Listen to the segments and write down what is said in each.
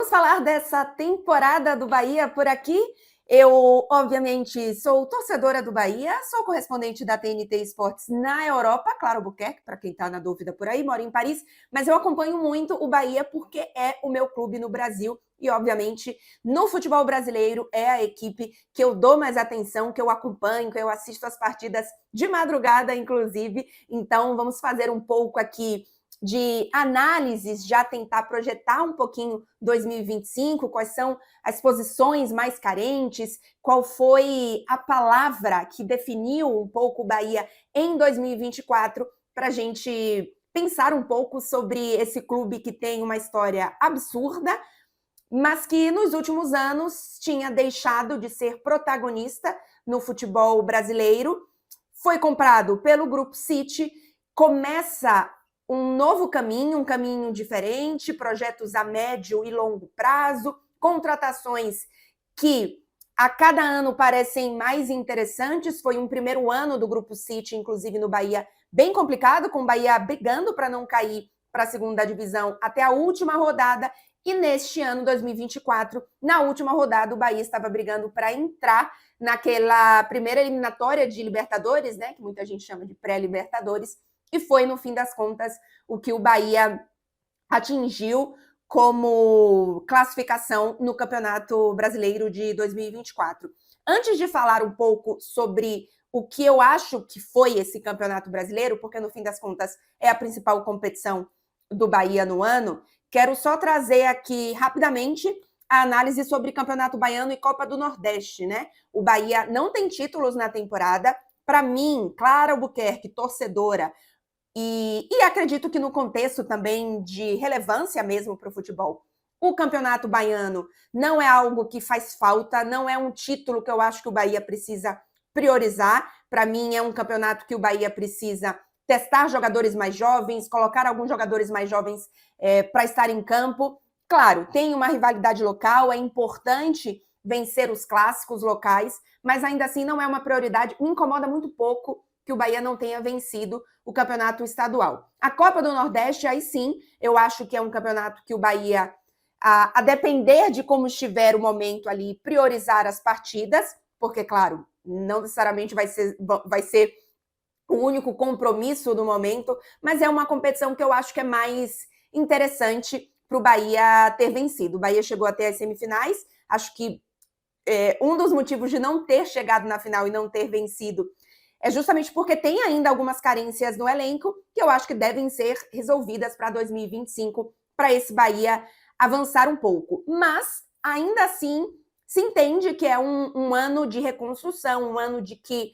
Vamos falar dessa temporada do Bahia por aqui. Eu, obviamente, sou torcedora do Bahia, sou correspondente da TNT Esportes na Europa, claro, Albuquerque, para quem está na dúvida por aí, moro em Paris, mas eu acompanho muito o Bahia porque é o meu clube no Brasil e, obviamente, no futebol brasileiro é a equipe que eu dou mais atenção, que eu acompanho, que eu assisto as partidas de madrugada, inclusive. Então, vamos fazer um pouco aqui de análises, já tentar projetar um pouquinho 2025, quais são as posições mais carentes, qual foi a palavra que definiu um pouco o Bahia em 2024, para a gente pensar um pouco sobre esse clube que tem uma história absurda, mas que nos últimos anos tinha deixado de ser protagonista no futebol brasileiro, foi comprado pelo Grupo City, começa um novo caminho, um caminho diferente, projetos a médio e longo prazo, contratações que a cada ano parecem mais interessantes. Foi um primeiro ano do Grupo City, inclusive no Bahia, bem complicado, com o Bahia brigando para não cair para a segunda divisão até a última rodada. E neste ano, 2024, na última rodada, o Bahia estava brigando para entrar naquela primeira eliminatória de Libertadores, né, que muita gente chama de pré-Libertadores, e foi, no fim das contas, o que o Bahia atingiu como classificação no Campeonato Brasileiro de 2024. Antes de falar um pouco sobre o que eu acho que foi esse Campeonato Brasileiro, porque, no fim das contas, é a principal competição do Bahia no ano, quero só trazer aqui rapidamente a análise sobre Campeonato Baiano e Copa do Nordeste, né? O Bahia não tem títulos na temporada. Para mim, Clara Albuquerque, torcedora, e acredito que no contexto também de relevância mesmo para o futebol, o Campeonato Baiano não é algo que faz falta, não é um título que eu acho que o Bahia precisa priorizar. Para mim, é um campeonato que o Bahia precisa testar jogadores mais jovens, colocar alguns jogadores mais jovens para estar em campo. Claro, tem uma rivalidade local, é importante vencer os clássicos locais, mas ainda assim não é uma prioridade. Me incomoda muito pouco que o Bahia não tenha vencido o campeonato estadual. A Copa do Nordeste, aí sim, eu acho que é um campeonato que o Bahia, a depender de como estiver o momento ali, priorizar as partidas, porque, claro, não necessariamente vai ser o único compromisso do momento, mas é uma competição que eu acho que é mais interessante para o Bahia ter vencido. O Bahia chegou até as semifinais, acho que um dos motivos de não ter chegado na final e não ter vencido é justamente porque tem ainda algumas carências no elenco que eu acho que devem ser resolvidas para 2025, para esse Bahia avançar um pouco. Mas, ainda assim, se entende que é um ano de reconstrução, um ano de que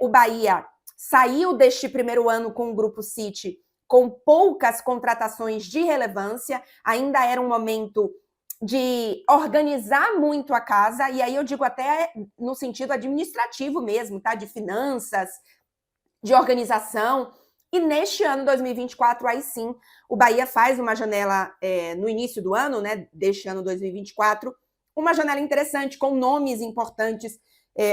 o Bahia saiu deste primeiro ano com o Grupo City com poucas contratações de relevância, ainda era um momento de organizar muito a casa, e aí eu digo até no sentido administrativo mesmo, tá? De finanças, de organização. E neste ano, 2024, aí sim, o Bahia faz uma janela no início do ano, né? Deste ano 2024, uma janela interessante, com nomes importantes,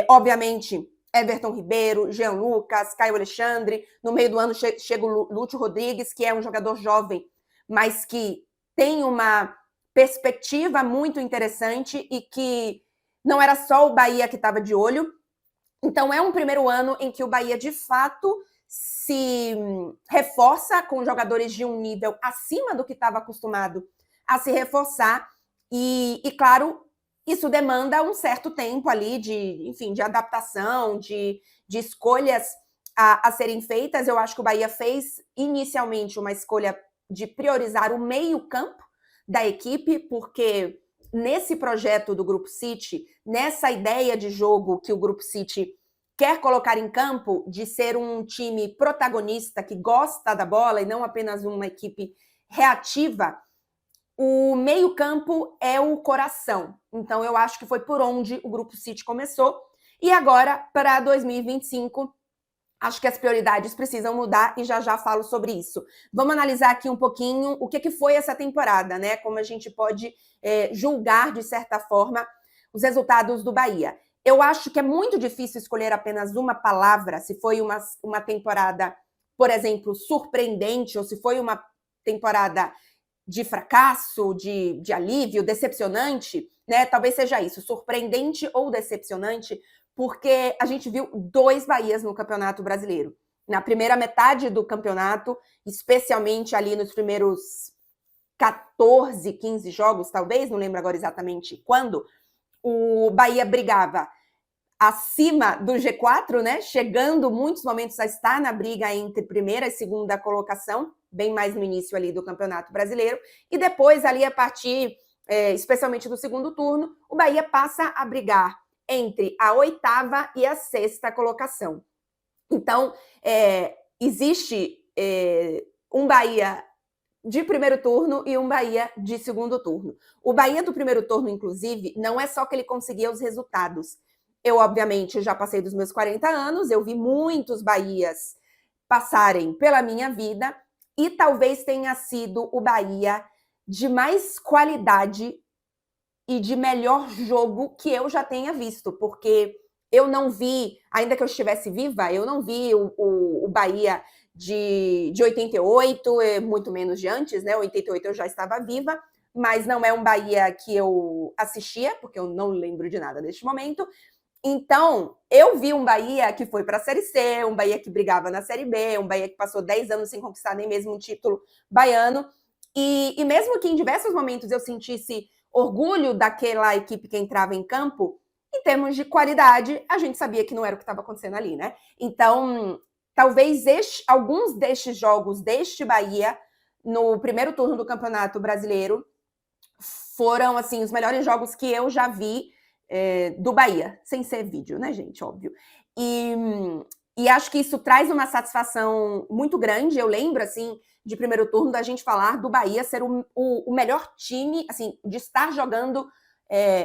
obviamente, Everton Ribeiro, Jean Lucas, Caio Alexandre. No meio do ano chega o Lúcio Rodrigues, que é um jogador jovem, mas que tem uma perspectiva muito interessante e que não era só o Bahia que estava de olho. Então, é um primeiro ano em que o Bahia, de fato, se reforça com jogadores de um nível acima do que estava acostumado a se reforçar. E, claro, isso demanda um certo tempo ali de adaptação, de escolhas a serem feitas. Eu acho que o Bahia fez inicialmente uma escolha de priorizar o meio-campo da equipe, porque nesse projeto do Grupo City, nessa ideia de jogo que o Grupo City quer colocar em campo, de ser um time protagonista, que gosta da bola e não apenas uma equipe reativa, o meio-campo é o coração. Então, eu acho que foi por onde o Grupo City começou. E agora, para 2025, acho que as prioridades precisam mudar e já falo sobre isso. Vamos analisar aqui um pouquinho o que foi essa temporada, né? Como a gente pode julgar, de certa forma, os resultados do Bahia. Eu acho que é muito difícil escolher apenas uma palavra, se foi uma temporada, por exemplo, surpreendente, ou se foi uma temporada de fracasso, de alívio, decepcionante, né? Talvez seja isso, surpreendente ou decepcionante, porque a gente viu 2 Bahias no Campeonato Brasileiro. Na primeira metade do campeonato, especialmente ali nos primeiros 14, 15 jogos, talvez, não lembro agora exatamente quando, o Bahia brigava acima do G4, né? Chegando muitos momentos a estar na briga entre primeira e segunda colocação, bem mais no início ali do Campeonato Brasileiro, e depois ali a partir, especialmente do segundo turno, o Bahia passa a brigar entre a 8ª e a 6ª colocação. Então, existe um Bahia de primeiro turno e um Bahia de segundo turno. O Bahia do primeiro turno, inclusive, não é só que ele conseguia os resultados. Eu, obviamente, já passei dos meus 40 anos, eu vi muitos Bahias passarem pela minha vida e talvez tenha sido o Bahia de mais qualidade e de melhor jogo que eu já tenha visto, porque eu não vi, ainda que eu estivesse viva, eu não vi o Bahia de 88, muito menos de antes, né? 88 eu já estava viva, mas não é um Bahia que eu assistia, porque eu não lembro de nada neste momento. Então, eu vi um Bahia que foi para a Série C, um Bahia que brigava na Série B, um Bahia que passou 10 anos sem conquistar nem mesmo um título baiano. E mesmo que em diversos momentos eu sentisse orgulho daquela equipe que entrava em campo, em termos de qualidade, a gente sabia que não era o que estava acontecendo ali, né? Então, talvez alguns destes jogos deste Bahia, no primeiro turno do Campeonato Brasileiro, foram, assim, os melhores jogos que eu já vi do Bahia, sem ser vídeo, né, gente? Óbvio. E acho que isso traz uma satisfação muito grande. Eu lembro, assim, de primeiro turno, da gente falar do Bahia ser o melhor time, assim, de estar jogando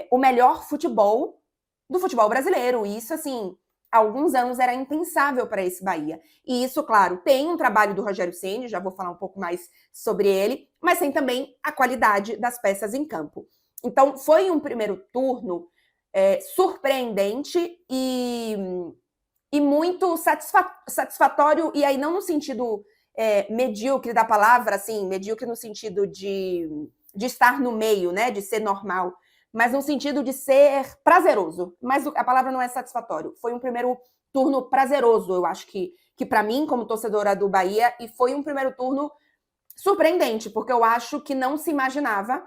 o melhor futebol do futebol brasileiro. E isso, assim, há alguns anos era impensável para esse Bahia. E isso, claro, tem um trabalho do Rogério Ceni, já vou falar um pouco mais sobre ele, mas tem também a qualidade das peças em campo. Então, foi um primeiro turno surpreendente e muito satisfatório, e aí não no sentido medíocre da palavra, assim, medíocre no sentido de estar no meio, né, de ser normal, mas no sentido de ser prazeroso. Mas a palavra não é satisfatório. Foi um primeiro turno prazeroso, eu acho que para mim, como torcedora do Bahia, e foi um primeiro turno surpreendente, porque eu acho que não se imaginava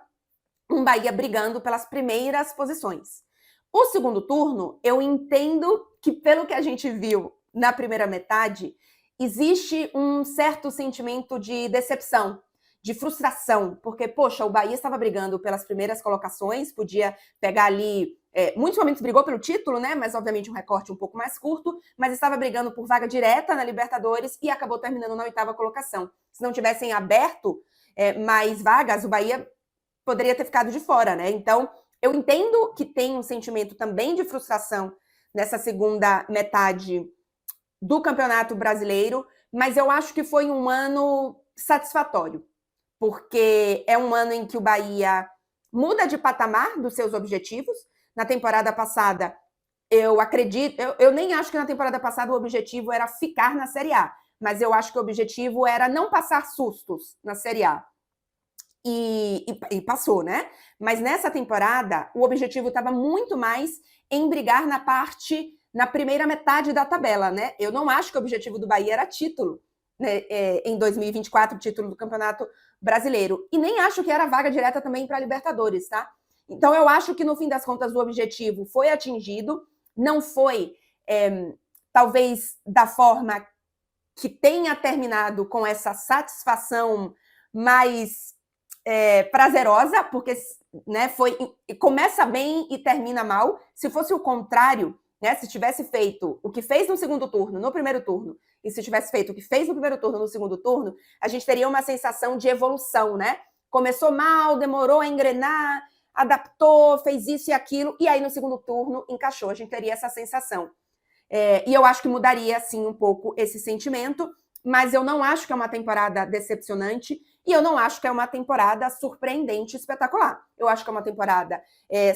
um Bahia brigando pelas primeiras posições. O segundo turno, eu entendo que, pelo que a gente viu na primeira metade, existe um certo sentimento de decepção, de frustração, porque, poxa, o Bahia estava brigando pelas primeiras colocações, podia pegar ali, muitos momentos brigou pelo título, né, mas obviamente um recorte um pouco mais curto, mas estava brigando por vaga direta na Libertadores e acabou terminando na 8ª colocação. Se não tivessem aberto mais vagas, o Bahia poderia ter ficado de fora, né? Então, eu entendo que tem um sentimento também de frustração nessa segunda metade do Campeonato Brasileiro, mas eu acho que foi um ano satisfatório, porque é um ano em que o Bahia muda de patamar dos seus objetivos. Na temporada passada, eu acredito, eu nem acho que na temporada passada o objetivo era ficar na Série A, mas eu acho que o objetivo era não passar sustos na Série A. E passou, né? Mas nessa temporada, o objetivo estava muito mais em brigar na primeira metade da tabela, né? Eu não acho que o objetivo do Bahia era título, né? Em 2024, título do Campeonato Brasileiro. E nem acho que era vaga direta também para a Libertadores, tá? Então eu acho que no fim das contas o objetivo foi atingido, não foi talvez da forma que tenha terminado com essa satisfação mais prazerosa, porque, né, começa bem e termina mal. Se fosse o contrário, né, se tivesse feito o que fez no segundo turno, no primeiro turno, e se tivesse feito o que fez no primeiro turno, no segundo turno, a gente teria uma sensação de evolução, né? Começou mal, demorou a engrenar, adaptou, fez isso e aquilo, e aí no segundo turno encaixou. A gente teria essa sensação. E eu acho que mudaria, sim, um pouco esse sentimento, mas eu não acho que é uma temporada decepcionante e eu não acho que é uma temporada surpreendente, espetacular. Eu acho que é uma temporada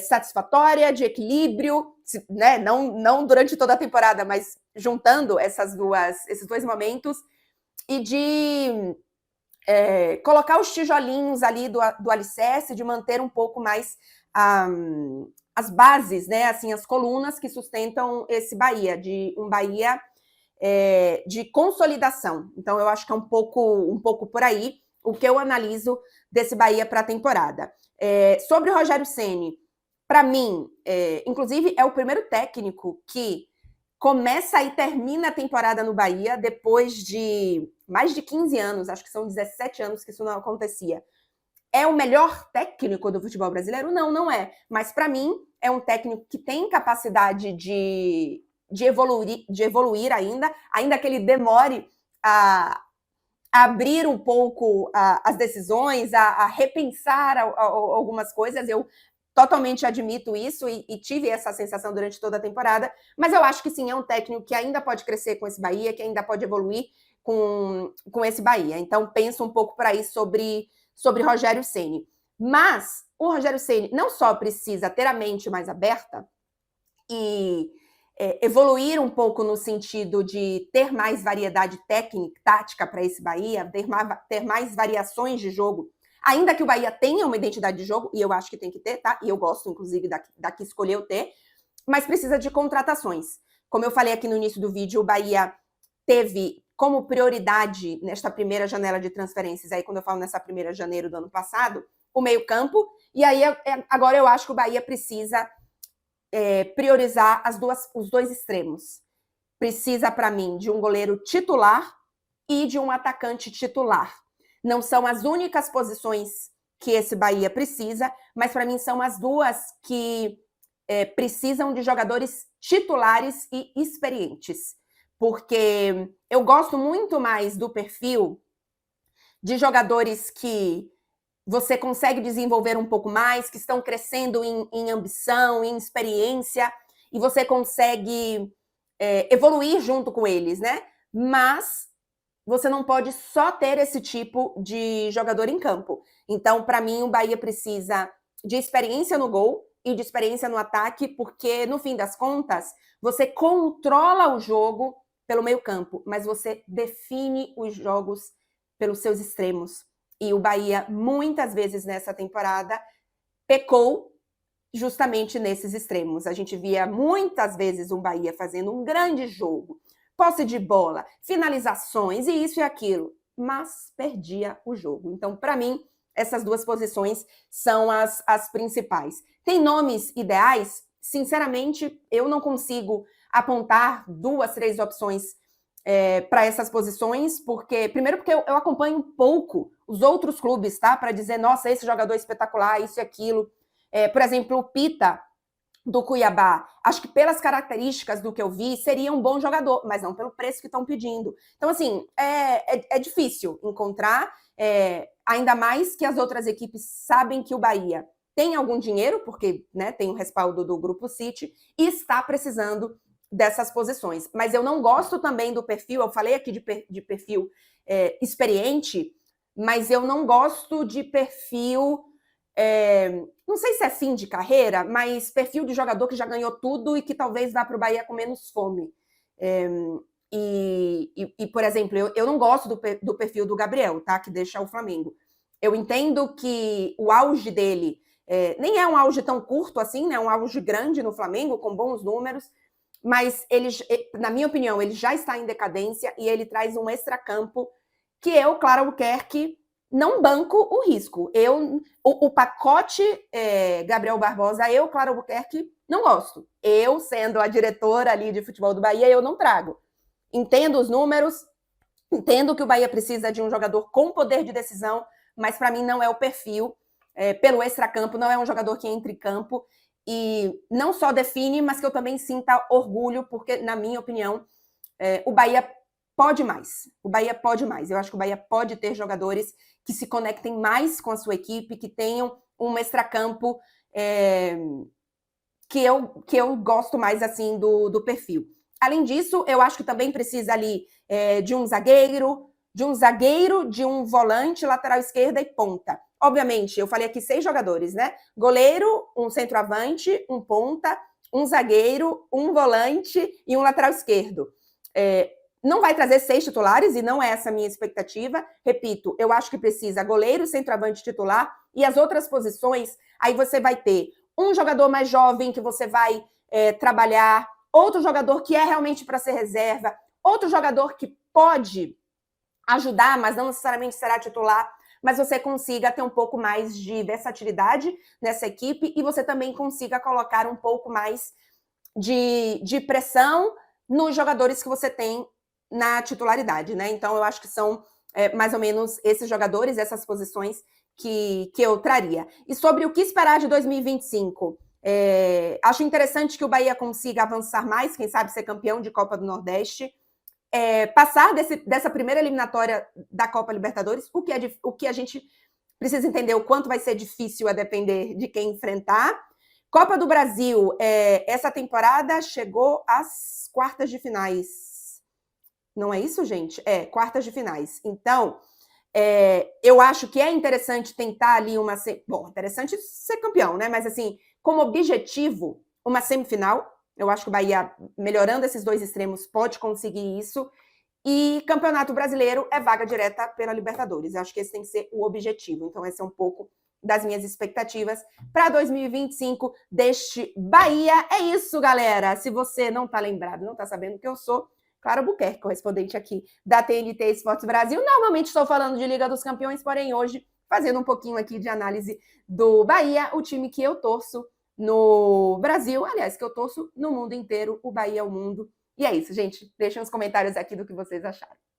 satisfatória, de equilíbrio, né? Não durante toda a temporada, mas juntando esses dois momentos, e colocar os tijolinhos ali do alicerce, de manter um pouco mais as bases, né, assim, as colunas que sustentam esse Bahia, de um Bahia de consolidação. Então, eu acho que é um pouco por aí o que eu analiso desse Bahia para a temporada. Sobre o Rogério Ceni, para mim, inclusive, é o primeiro técnico que começa e termina a temporada no Bahia depois de mais de 15 anos, acho que são 17 anos que isso não acontecia. É o melhor técnico do futebol brasileiro? Não, não é. Mas, para mim, é um técnico que tem capacidade de evoluir ainda que ele demore a abrir um pouco as decisões, a repensar algumas coisas. Eu totalmente admito isso e tive essa sensação durante toda a temporada, mas eu acho que sim, é um técnico que ainda pode crescer com esse Bahia, que ainda pode evoluir com esse Bahia. Então, penso um pouco por aí sobre Rogério Ceni. Mas o Rogério Ceni não só precisa ter a mente mais aberta e evoluir um pouco no sentido de ter mais variedade técnica, tática para esse Bahia, ter mais variações de jogo, ainda que o Bahia tenha uma identidade de jogo, e eu acho que tem que ter, tá? E eu gosto, inclusive, da que escolheu ter, mas precisa de contratações. Como eu falei aqui no início do vídeo, o Bahia teve como prioridade nesta primeira janela de transferências, aí quando eu falo nessa primeira janeiro do ano passado, o meio-campo, e aí agora eu acho que o Bahia precisa priorizar os dois extremos. Precisa, para mim, de um goleiro titular e de um atacante titular. Não são as únicas posições que esse Bahia precisa, mas para mim são as duas que precisam de jogadores titulares e experientes. Porque eu gosto muito mais do perfil de jogadores que você consegue desenvolver um pouco mais, que estão crescendo em ambição, em experiência, e você consegue evoluir junto com eles, né? Mas você não pode só ter esse tipo de jogador em campo. Então, para mim, o Bahia precisa de experiência no gol e de experiência no ataque, porque, no fim das contas, você controla o jogo pelo meio-campo, mas você define os jogos pelos seus extremos. E o Bahia, muitas vezes nessa temporada, pecou justamente nesses extremos. A gente via muitas vezes um Bahia fazendo um grande jogo, posse de bola, finalizações e isso e aquilo, mas perdia o jogo. Então, para mim, essas duas posições são as principais. Tem nomes ideais? Sinceramente, eu não consigo apontar 2, 3 opções para essas posições, primeiro porque eu acompanho pouco os outros clubes, tá? Para dizer, nossa, esse jogador é espetacular, isso e aquilo. Por exemplo, o Pita, do Cuiabá, acho que pelas características do que eu vi, seria um bom jogador, mas não pelo preço que estão pedindo. Então, assim, é difícil encontrar, ainda mais que as outras equipes sabem que o Bahia tem algum dinheiro, porque né, tem o respaldo do Grupo City, e está precisando dessas posições. Mas eu não gosto também do perfil, eu falei aqui de perfil experiente, mas eu não gosto de perfil, não sei se é fim de carreira, mas perfil de jogador que já ganhou tudo e que talvez vá para o Bahia com menos fome. Por exemplo, eu não gosto do perfil do Gabriel, tá? Que deixa o Flamengo. Eu entendo que o auge dele nem é um auge tão curto assim, né? É um auge grande no Flamengo, com bons números, mas ele, na minha opinião, ele já está em decadência e ele traz um extracampo que eu, Clara Albuquerque, não banco o risco. O pacote Gabriel Barbosa, eu, Clara Albuquerque, não gosto. Eu, sendo a diretora ali de futebol do Bahia, eu não trago. Entendo os números, entendo que o Bahia precisa de um jogador com poder de decisão, mas para mim não é o perfil. Pelo extracampo, não é um jogador que entra em campo e não só define, mas que eu também sinta orgulho, porque, na minha opinião, o Bahia pode mais. O Bahia pode mais. Eu acho que o Bahia pode ter jogadores que se conectem mais com a sua equipe, que tenham um extracampo que eu gosto mais assim do perfil. Além disso, eu acho que também precisa ali de um zagueiro, de um volante, lateral esquerda e ponta. Obviamente, eu falei aqui 6 jogadores, né? Goleiro, um centroavante, um ponta, um zagueiro, um volante e um lateral esquerdo. não vai trazer 6 titulares, e não é essa a minha expectativa. Repito, eu acho que precisa goleiro, centroavante titular, e as outras posições, aí você vai ter um jogador mais jovem que você vai trabalhar, outro jogador que é realmente para ser reserva, outro jogador que pode ajudar, mas não necessariamente será titular, mas você consiga ter um pouco mais de versatilidade nessa equipe e você também consiga colocar um pouco mais de pressão nos jogadores que você tem na titularidade, né? Então, eu acho que são mais ou menos esses jogadores, essas posições que eu traria. E sobre o que esperar de 2025, acho interessante que o Bahia consiga avançar mais, quem sabe ser campeão de Copa do Nordeste, passar dessa primeira eliminatória da Copa Libertadores, o que a gente precisa entender o quanto vai ser difícil a depender de quem enfrentar. Copa do Brasil, essa temporada chegou às quartas de finais. Não é isso, gente? Quartas de finais. Então, eu acho que é interessante tentar ali uma... Bom, interessante ser campeão, né? Mas, assim, como objetivo, uma semifinal. Eu acho que o Bahia, melhorando esses 2 extremos, pode conseguir isso. E Campeonato Brasileiro é vaga direta pela Libertadores. Eu acho que esse tem que ser o objetivo. Então, esse é um pouco das minhas expectativas para 2025 deste Bahia. É isso, galera. Se você não está lembrado, não está sabendo que eu sou Clara Buquerque, correspondente aqui da TNT Esportes Brasil. Normalmente estou falando de Liga dos Campeões, porém hoje fazendo um pouquinho aqui de análise do Bahia, o time que eu torço no Brasil, aliás, que eu torço no mundo inteiro. O Bahia é o mundo. E é isso, gente. Deixem os comentários aqui do que vocês acharam.